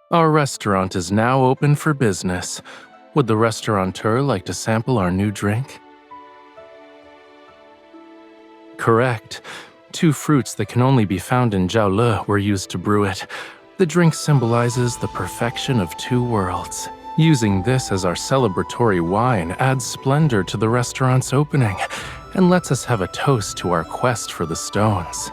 Our restaurant is now open for business. Would the restaurateur like to sample our new drink? Correct. 2 fruits that can only be found in Jiaole were used to brew it. The drink symbolizes the perfection of 2 worlds. Using this as our celebratory wine adds splendor to the restaurant's opening and lets us have a toast to our quest for the stones.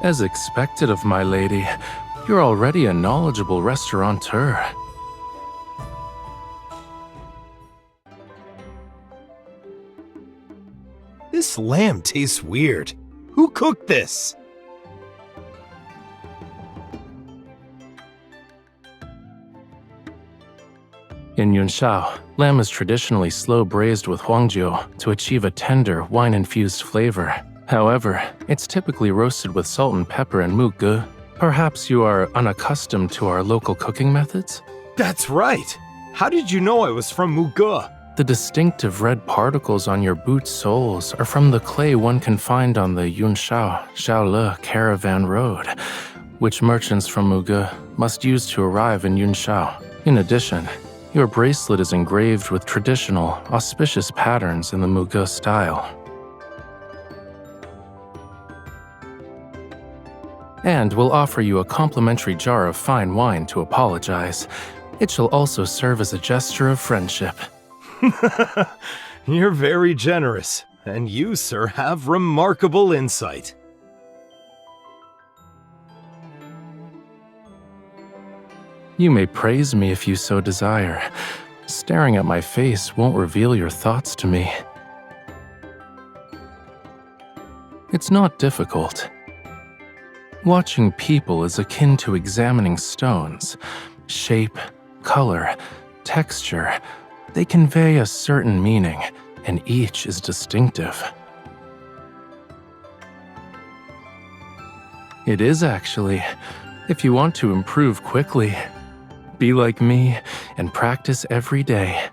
As expected of my lady, you're already a knowledgeable restaurateur. This lamb tastes weird. Who cooked this? In Yunshao, lamb is traditionally slow braised with huangjiu to achieve a tender, wine-infused flavor. However, it's typically roasted with salt and pepper and muge. Perhaps you are unaccustomed to our local cooking methods? That's right. How did you know I was from Muge? The distinctive red particles on your boot soles are from the clay one can find on the Yunshao-Xiaole caravan road, which merchants from Muge must use to arrive in Yunshao. In addition, your bracelet is engraved with traditional, auspicious patterns in the Muge style. And we'll offer you a complimentary jar of fine wine to apologize. It shall also serve as a gesture of friendship. You're very generous, and you, sir, have remarkable insight. You may praise me if you so desire. Staring at my face won't reveal your thoughts to me. It's not difficult. Watching people is akin to examining stones. Shape, color, texture, they convey a certain meaning, and each is distinctive. It is actually, if you want to improve quickly. Be like me and practice every day.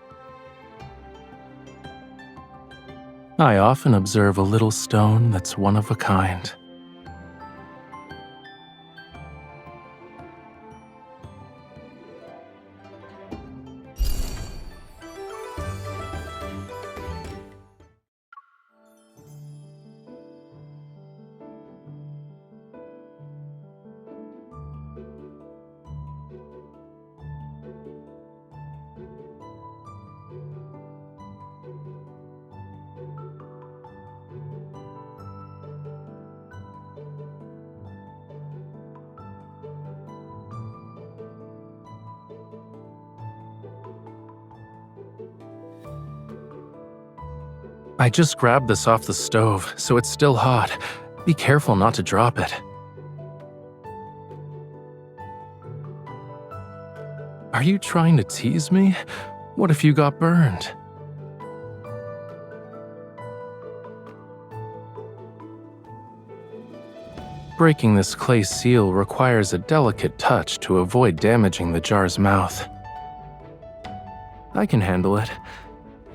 I often observe a little stone that's one of a kind. I just grabbed this off the stove, so it's still hot. Be careful not to drop it. Are you trying to tease me? What if you got burned? Breaking this clay seal requires a delicate touch to avoid damaging the jar's mouth. I can handle it.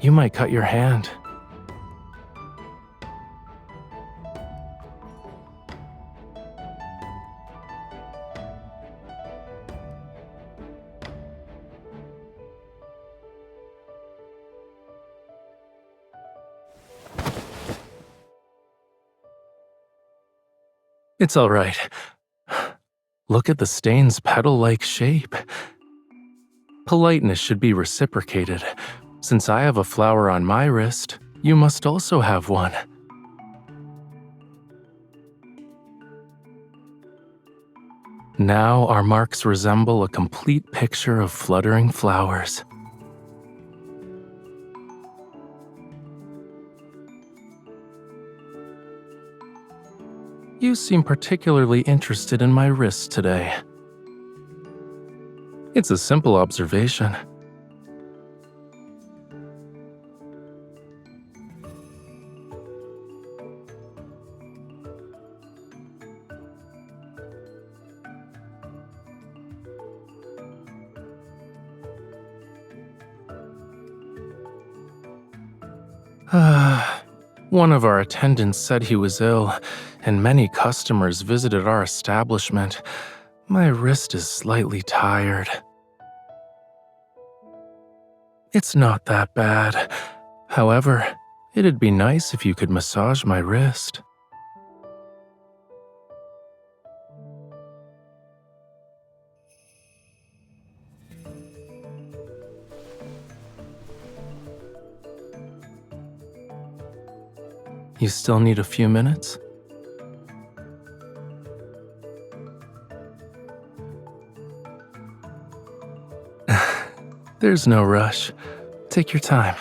You might cut your hand. It's all right. Look at the stain's petal-like shape. Politeness should be reciprocated. Since I have a flower on my wrist, you must also have one. Now our marks resemble a complete picture of fluttering flowers. You seem particularly interested in my wrist today. It's a simple observation. One of our attendants said he was ill, and many customers visited our establishment. My wrist is slightly tired. It's not that bad. However, it'd be nice if you could massage my wrist. You still need a few minutes? There's no rush. Take your time.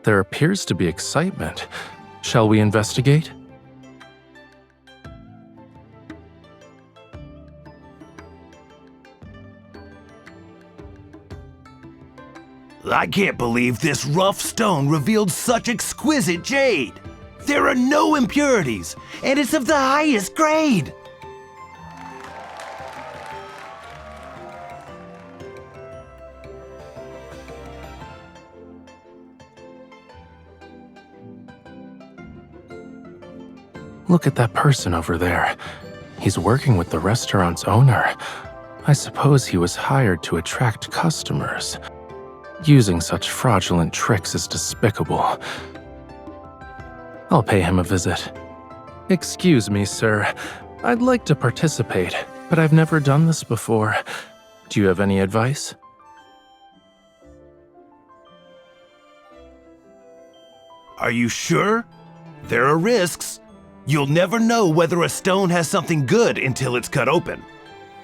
There appears to be excitement. Shall we investigate? I can't believe this rough stone revealed such exquisite jade. There are no impurities, and it's of the highest grade. Look at that person over there. He's working with the restaurant's owner. I suppose he was hired to attract customers. Using such fraudulent tricks is despicable. I'll pay him a visit. Excuse me, sir. I'd like to participate, but I've never done this before. Do you have any advice? Are you sure? There are risks. You'll never know whether a stone has something good until it's cut open.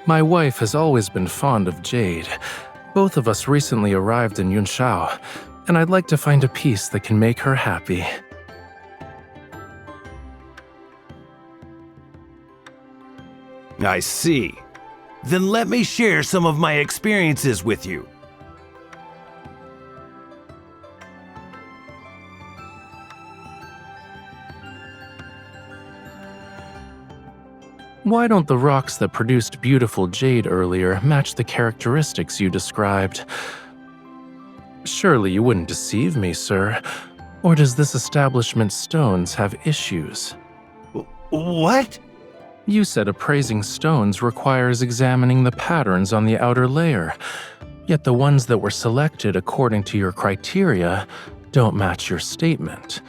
My wife has always been fond of jade. Both of us recently arrived in Yunshao, and I'd like to find a piece that can make her happy. I see. Then let me share some of my experiences with you. Why don't the rocks that produced beautiful jade earlier match the characteristics you described? Surely you wouldn't deceive me, sir. Or does this establishment's stones have issues? What? You said appraising stones requires examining the patterns on the outer layer, yet the ones that were selected according to your criteria don't match your statement.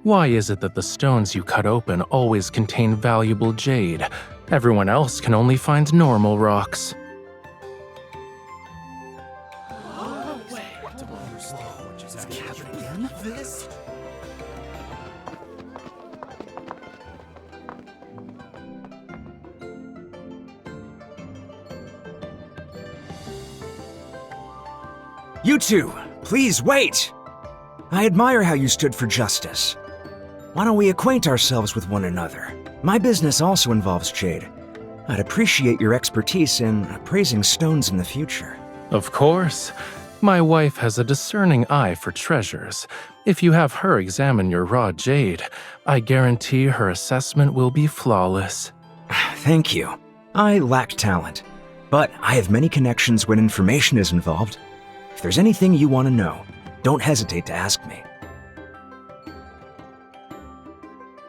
Why is it that the stones you cut open always contain valuable jade? Everyone else can only find normal rocks. You two, please wait! I admire how you stood for justice. Why don't we acquaint ourselves with one another? My business also involves jade. I'd appreciate your expertise in appraising stones in the future. Of course. My wife has a discerning eye for treasures. If you have her examine your raw jade, I guarantee her assessment will be flawless. Thank you. I lack talent, but I have many connections when information is involved. If there's anything you want to know, don't hesitate to ask me.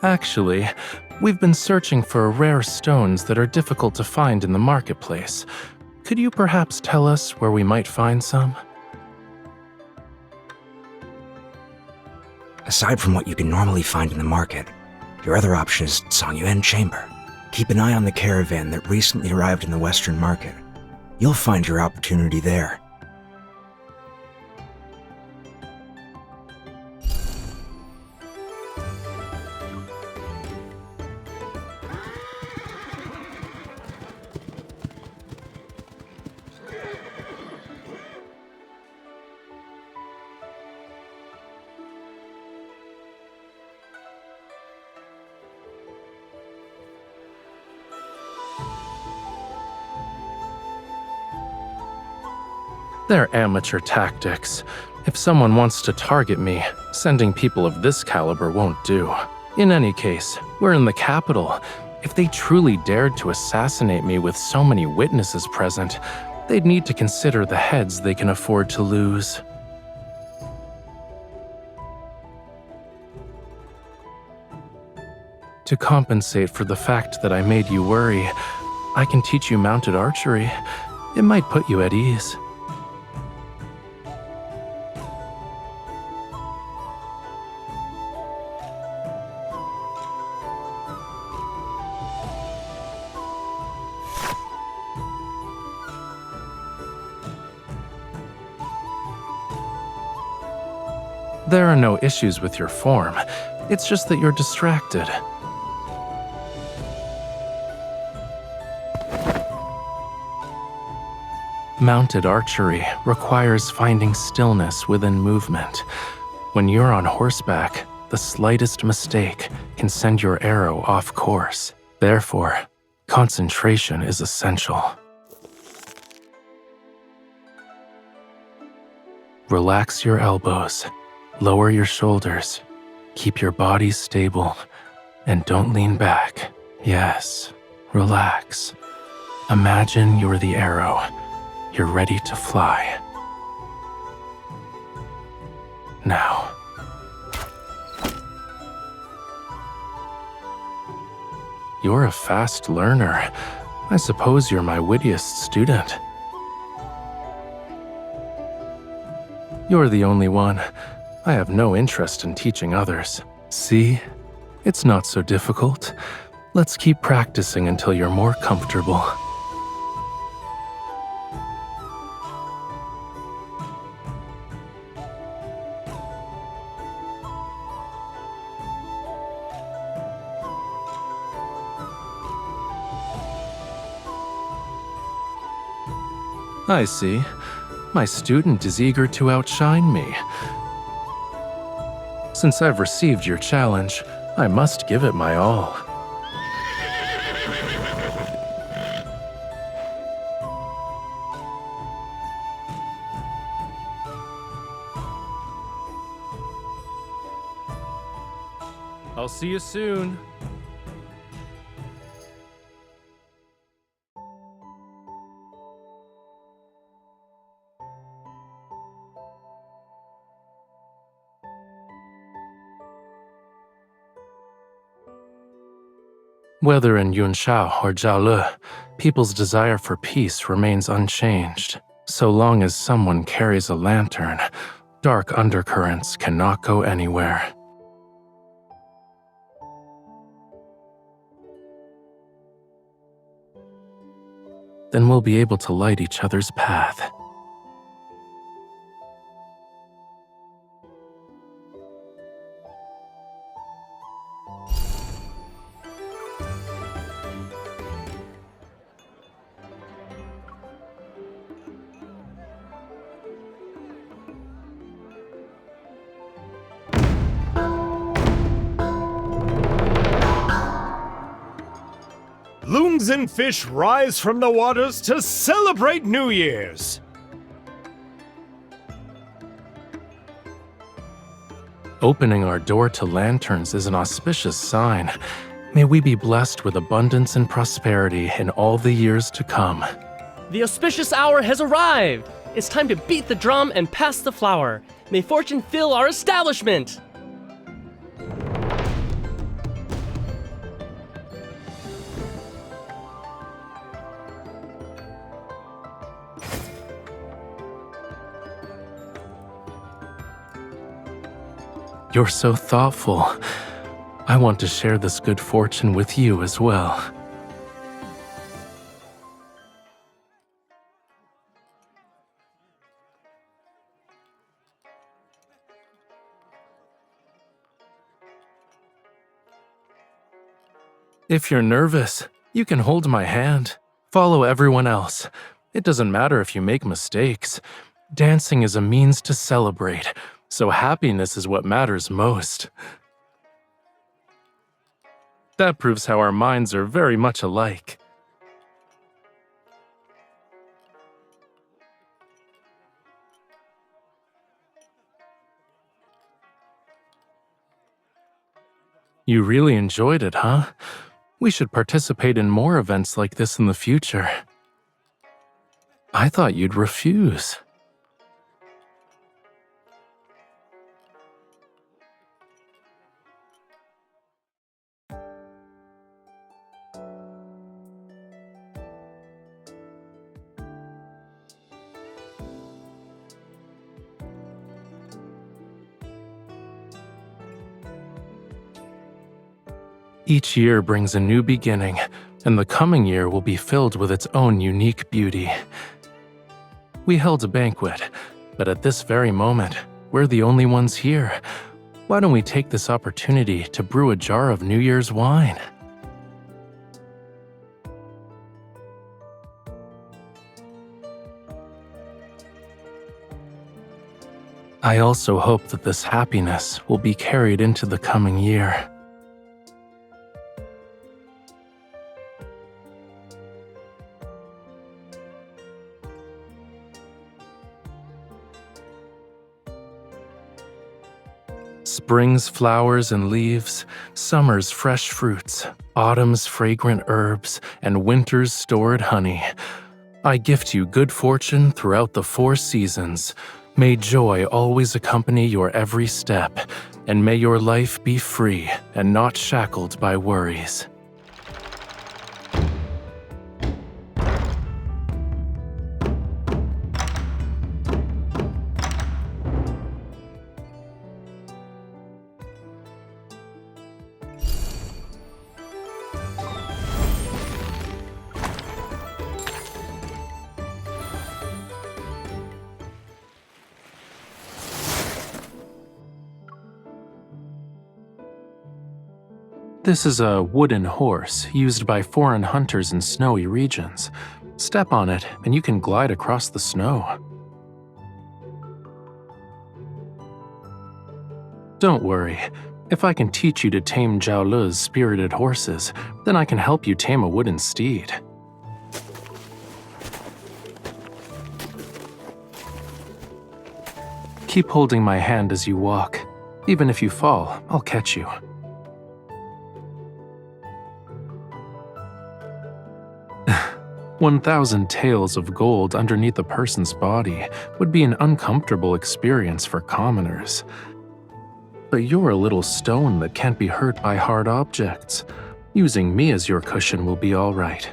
Actually, We've been searching for rare stones that are difficult to find in the marketplace. Could you perhaps tell us where we might find some? Aside from what you can normally find in the market, your other option is Songyuan Chamber. Keep an eye on the caravan that recently arrived in the Western market. You'll find your opportunity there. They're amateur tactics. If someone wants to target me, sending people of this caliber won't do. In any case, we're in the capital. If they truly dared to assassinate me with so many witnesses present, they'd need to consider the heads they can afford to lose. To compensate for the fact that I made you worry, I can teach you mounted archery. It might put you at ease. There are no issues with your form. It's just that you're distracted. Mounted archery requires finding stillness within movement. When you're on horseback, the slightest mistake can send your arrow off course. Therefore, concentration is essential. Relax your elbows. Lower your shoulders, keep your body stable, and don't lean back. Yes, relax. Imagine you're the arrow. You're ready to fly. Now. You're a fast learner. I suppose you're my wittiest student. You're the only one. I have no interest in teaching others. See? It's not so difficult. Let's keep practicing until you're more comfortable. I see. My student is eager to outshine me. Since I've received your challenge, I must give it my all. I'll see you soon. Whether in Yunshao or Jiaole, people's desire for peace remains unchanged. So long as someone carries a lantern, dark undercurrents cannot go anywhere. Then we'll be able to light each other's path. Loons and fish rise from the waters to celebrate New Year's. Opening our door to lanterns is an auspicious sign. May we be blessed with abundance and prosperity in all the years to come. The auspicious hour has arrived! It's time to beat the drum and pass the flower. May fortune fill our establishment! You're so thoughtful. I want to share this good fortune with you as well. If you're nervous, you can hold my hand. Follow everyone else. It doesn't matter if you make mistakes. Dancing is a means to celebrate, so happiness is what matters most. That proves how our minds are very much alike. You really enjoyed it, huh? We should participate in more events like this in the future. I thought you'd refuse. Each year brings a new beginning, and the coming year will be filled with its own unique beauty. We held a banquet, but at this very moment, we're the only ones here. Why don't we take this opportunity to brew a jar of New Year's wine? I also hope that this happiness will be carried into the coming year. Spring's flowers and leaves, summer's fresh fruits, autumn's fragrant herbs, and winter's stored honey. I gift you good fortune throughout the 4 seasons. May joy always accompany your every step, and may your life be free and not shackled by worries. This is a wooden horse used by foreign hunters in snowy regions. Step on it, and you can glide across the snow. Don't worry. If I can teach you to tame Zhao Le's spirited horses, then I can help you tame a wooden steed. Keep holding my hand as you walk. Even if you fall, I'll catch you. 1,000 taels of gold underneath a person's body would be an uncomfortable experience for commoners. But you're a little stone that can't be hurt by hard objects. Using me as your cushion will be all right.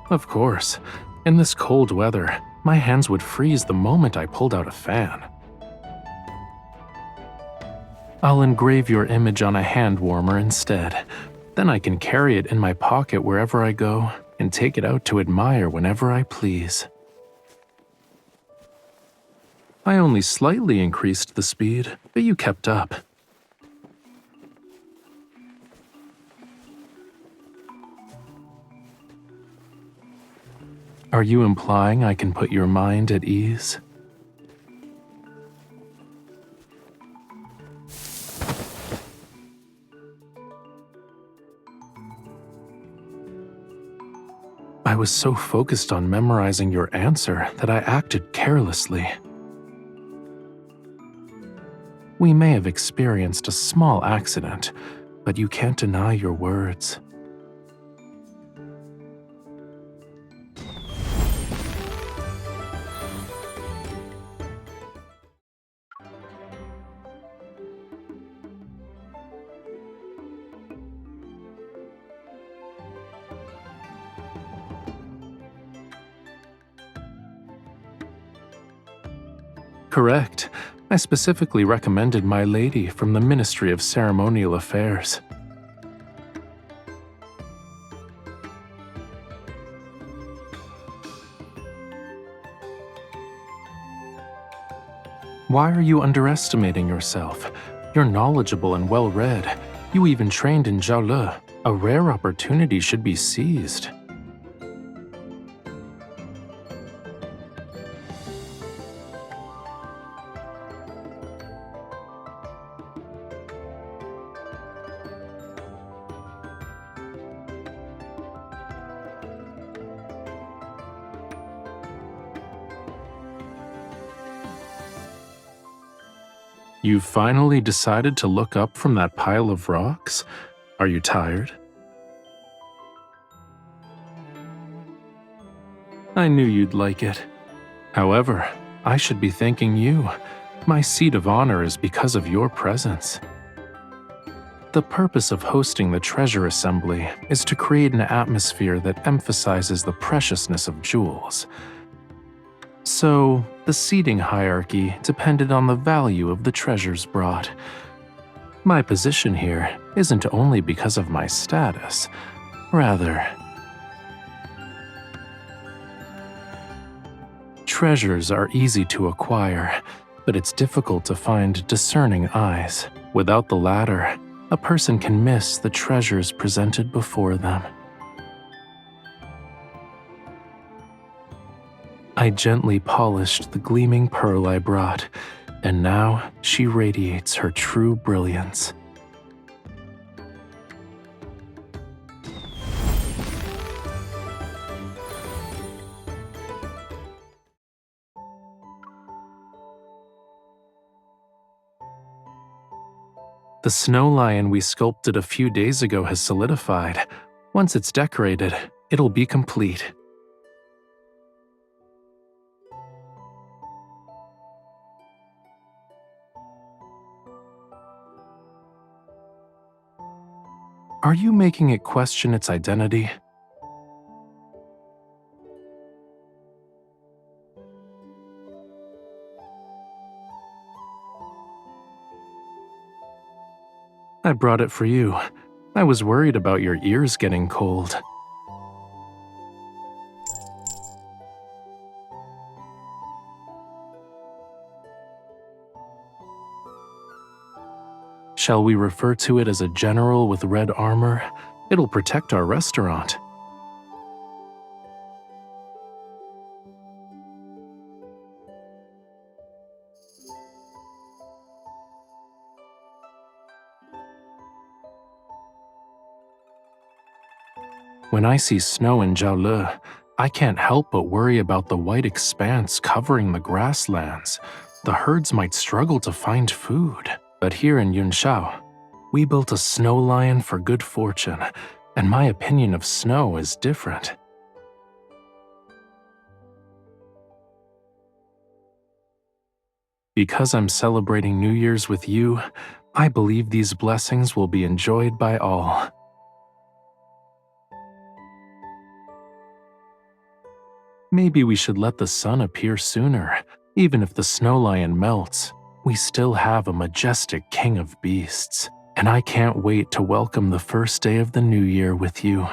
Of course, in this cold weather, my hands would freeze the moment I pulled out a fan. I'll engrave your image on a hand warmer instead. Then I can carry it in my pocket wherever I go and take it out to admire whenever I please. I only slightly increased the speed, but you kept up. Are you implying I can put your mind at ease? I was so focused on memorizing your answer that I acted carelessly. We may have experienced a small accident, but you can't deny your words. Correct. I specifically recommended my lady from the Ministry of Ceremonial Affairs. Why are you underestimating yourself? You're knowledgeable and well-read. You even trained in Jiaole. A rare opportunity should be seized. You finally decided to look up from that pile of rocks? Are you tired? I knew you'd like it. However, I should be thanking you. My seat of honor is because of your presence. The purpose of hosting the treasure assembly is to create an atmosphere that emphasizes the preciousness of jewels. So, the seating hierarchy depended on the value of the treasures brought. My position here isn't only because of my status, rather, treasures are easy to acquire, but it's difficult to find discerning eyes. Without the latter, a person can miss the treasures presented before them. I gently polished the gleaming pearl I brought, and now she radiates her true brilliance. The snow lion we sculpted a few days ago has solidified. Once it's decorated, it'll be complete. Are you making it question its identity? I brought it for you. I was worried about your ears getting cold. Shall we refer to it as a general with red armor? It'll protect our restaurant. When I see snow in Jiaole, I can't help but worry about the white expanse covering the grasslands. The herds might struggle to find food. But here in Yunshao, we built a snow lion for good fortune, and my opinion of snow is different. Because I'm celebrating New Year's with you, I believe these blessings will be enjoyed by all. Maybe we should let the sun appear sooner. Even if the snow lion melts, we still have a majestic king of beasts, and I can't wait to welcome the first day of the new year with you.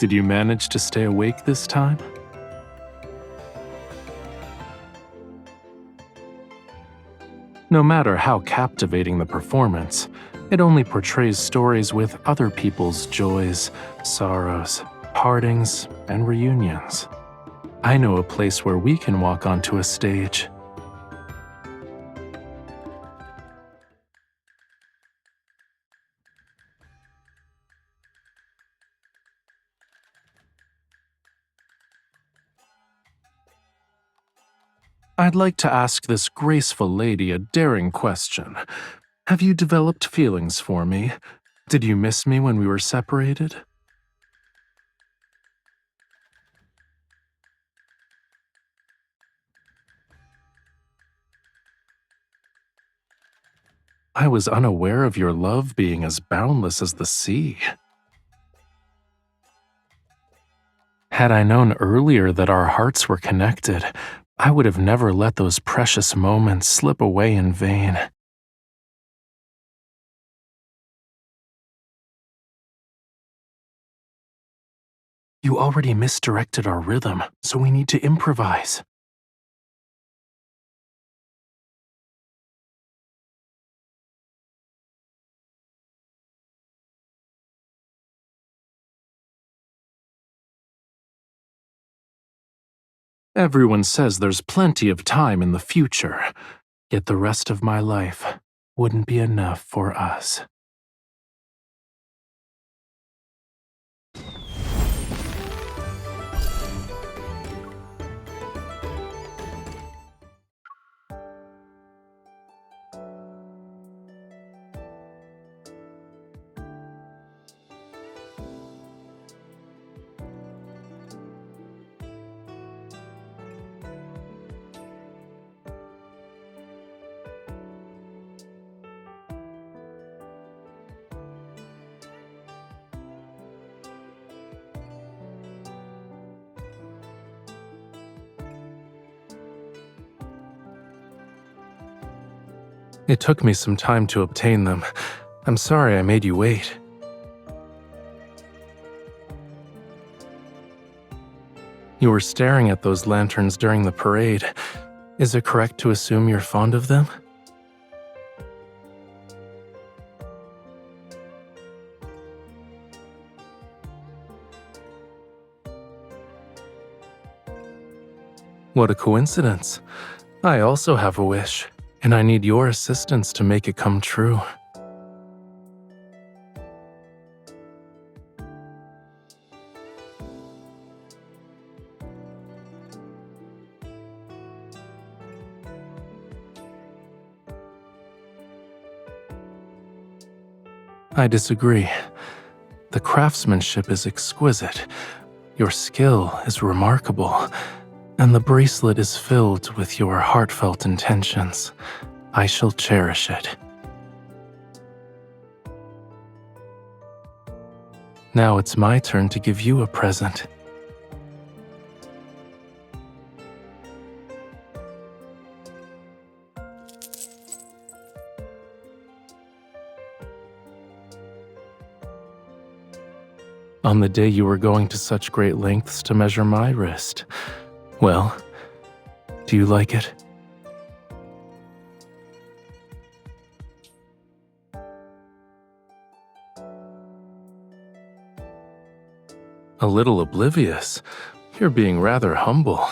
Did you manage to stay awake this time? No matter how captivating the performance, it only portrays stories with other people's joys, sorrows, partings, and reunions. I know a place where we can walk onto a stage. I'd like to ask this graceful lady a daring question. Have you developed feelings for me? Did you miss me when we were separated? I was unaware of your love being as boundless as the sea. Had I known earlier that our hearts were connected, I would have never let those precious moments slip away in vain. You already misdirected our rhythm, so we need to improvise. Everyone says there's plenty of time in the future, yet the rest of my life wouldn't be enough for us. It took me some time to obtain them. I'm sorry I made you wait. You were staring at those lanterns during the parade. Is it correct to assume you're fond of them? What a coincidence. I also have a wish, and I need your assistance to make it come true. I disagree. The craftsmanship is exquisite, your skill is remarkable, and the bracelet is filled with your heartfelt intentions. I shall cherish it. Now it's my turn to give you a present. On the day you were going to such great lengths to measure my wrist. Well, do you like it? A little oblivious. You're being rather humble.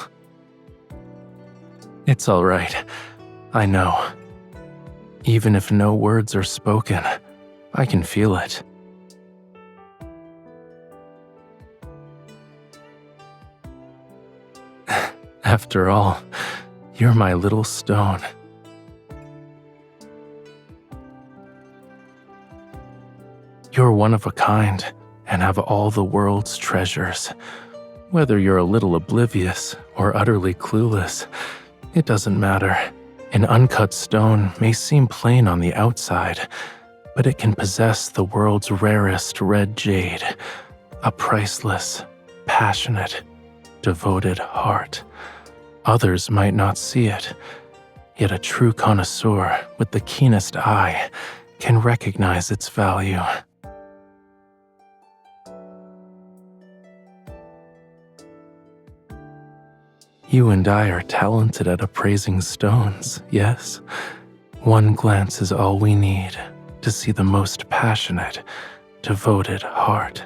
It's all right. I know. Even if no words are spoken, I can feel it. After all, you're my little stone. You're one of a kind and have all the world's treasures. Whether you're a little oblivious or utterly clueless, it doesn't matter. An uncut stone may seem plain on the outside, but it can possess the world's rarest red jade, a priceless, passionate, devoted heart. Others might not see it, yet a true connoisseur with the keenest eye can recognize its value. You and I are talented at appraising stones, yes? One glance is all we need to see the most passionate, devoted heart.